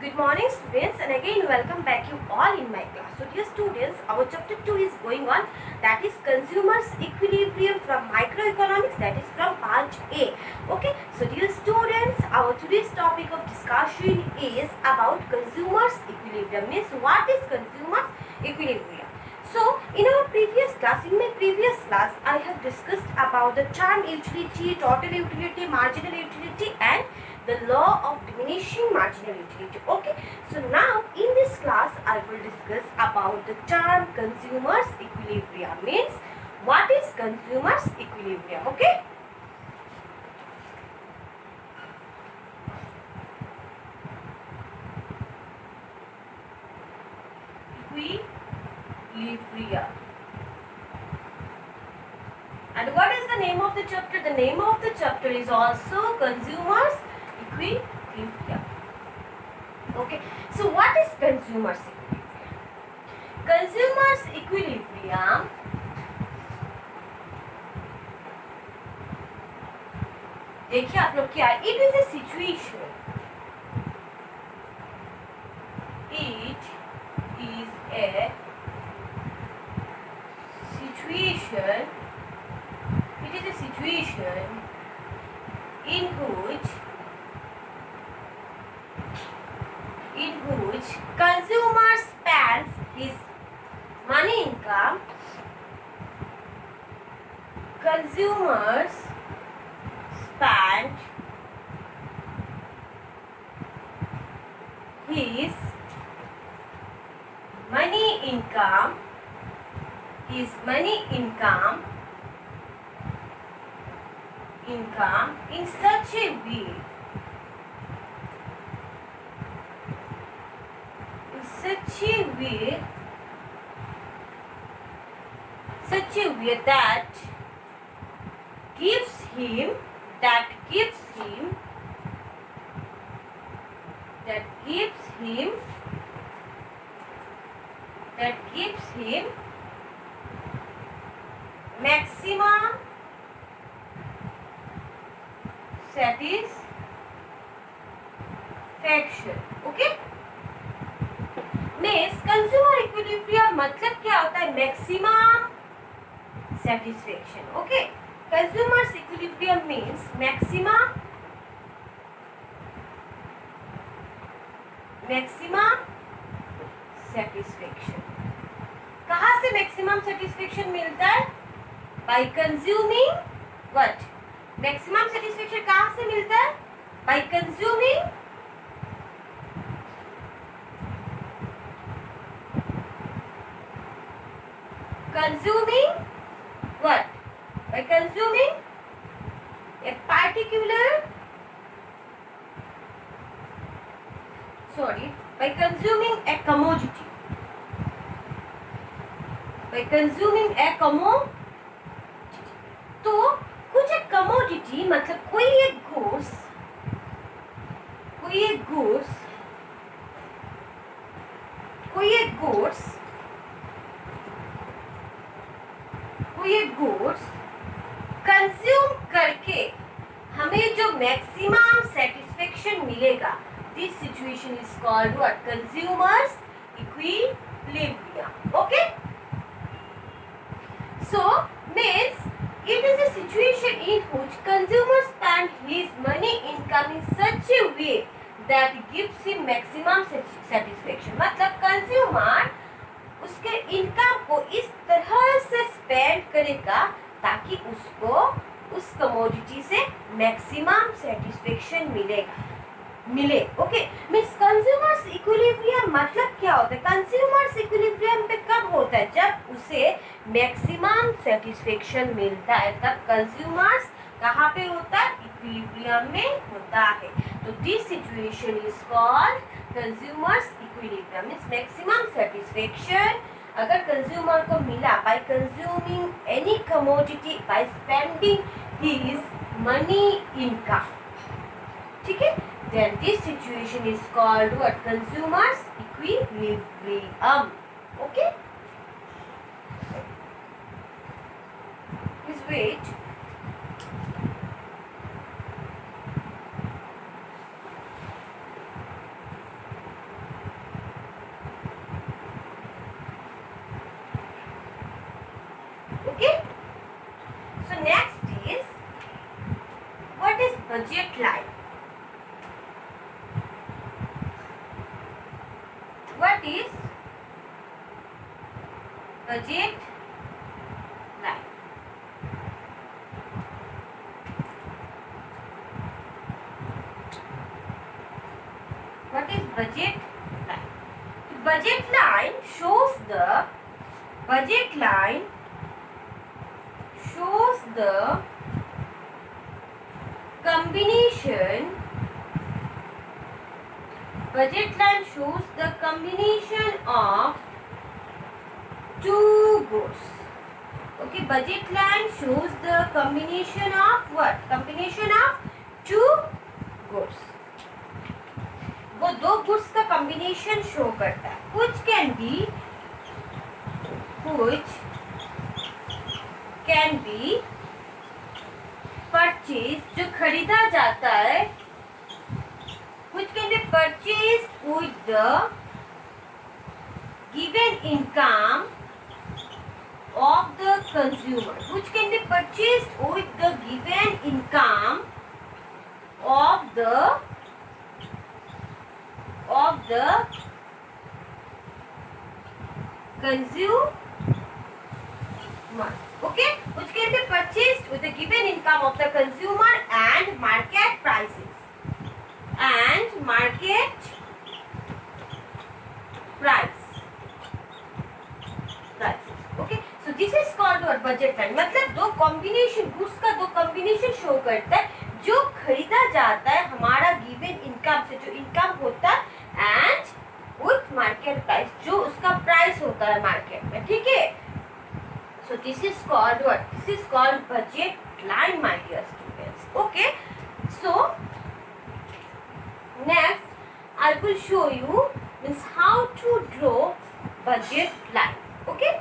Good morning students, and again welcome back you all in my class. So dear students, our chapter 2 is going on, that is consumers equilibrium from microeconomics, that is from part A. Okay, so dear students, our today's topic of discussion is about consumers equilibrium. Means what is consumers equilibrium? So in our previous class, I have discussed about the term utility, total utility, marginal utility and the law of diminishing marginal utility. Okay, so now in this class I will discuss about the term consumers equilibrium. Means what is consumers equilibrium? Okay, equilibrium. And what is the name of the chapter? The name of the chapter is also consumers equilibrium. Okay, so what is consumers equilibrium? Consumers equilibrium देखिए आप लोग क्या, it is a situation, it is a situation, in which consumer spends his money income, consumers spend his money income in such a way that gives him maximum satisfaction. Okay, means consumer equilibrium मतलब क्या होता है? Maximum satisfaction. Okay, consumers equilibrium means maximum satisfaction. कहाँ से maximum satisfaction मिलता है? Bye consuming what? Maximum satisfaction कहाँ से मिलता है? Bye consuming what? By consuming a particular, by consuming a commodity. तो कुछ एक commodity मतलब कोई एक goods कंज्यूम करके हमें जो मैक्सिमम सेटिस्फेक्शन मिलेगा, this situation is called what? Consumers equilibrium. Okay, so means it is a situation in which consumer spend his money income in such a way that gives him maximum satisfaction. मतलब consumer उसके income को इस तरह से spend करेगा ताकि उसको उस कमोडिटी से मैक्सिमम सेटिस्फेक्शन मिले. ओके, मीन्स कंज्यूमर्स इक्विलिब्रियम मतलब क्या होता है? कंज्यूमर्स इक्विलिब्रियम पे कब होता है? जब उसे मैक्सिमम सेटिस्फेक्शन मिलता है, तब कंज्यूमर्स कहाँ पे होता है? इक्विलिब्रियम में होता है. तो this situation is called consumers equilibrium. Means maximum satisfaction अगर कंज्यूमर को मिला bye consuming any commodity, by spending his money income. ठीक है, then this situation is called what? Consumers equilibrium. Okay, please wait. budget line. What is budget line? What is budget line? The budget line shows the combination. Budget line shows the combination of two goods. Okay, budget line shows the combination of what? Combination of two goods. वो दो goods का combination show करता है. which can be purchased, जो खरीदा जाता है, which can be purchased with the given income of the consumer, which can be purchased with the given income of the consumer. Okay, which can be purchased with the given income of the consumer and market prices. Okay, so this is called our budget line. मतलब दो combination goods का दो combination show करता है जो खरीदा जाता है हमारा गिवन इनकम से, जो इनकम होता है, एंड विथ मार्केट प्राइस, जो उसका प्राइस होता है मार्केट में. ठीक है. So this is called what? This is called budget line, my dear students. Okay. So next I will show you means how to draw budget line. Okay.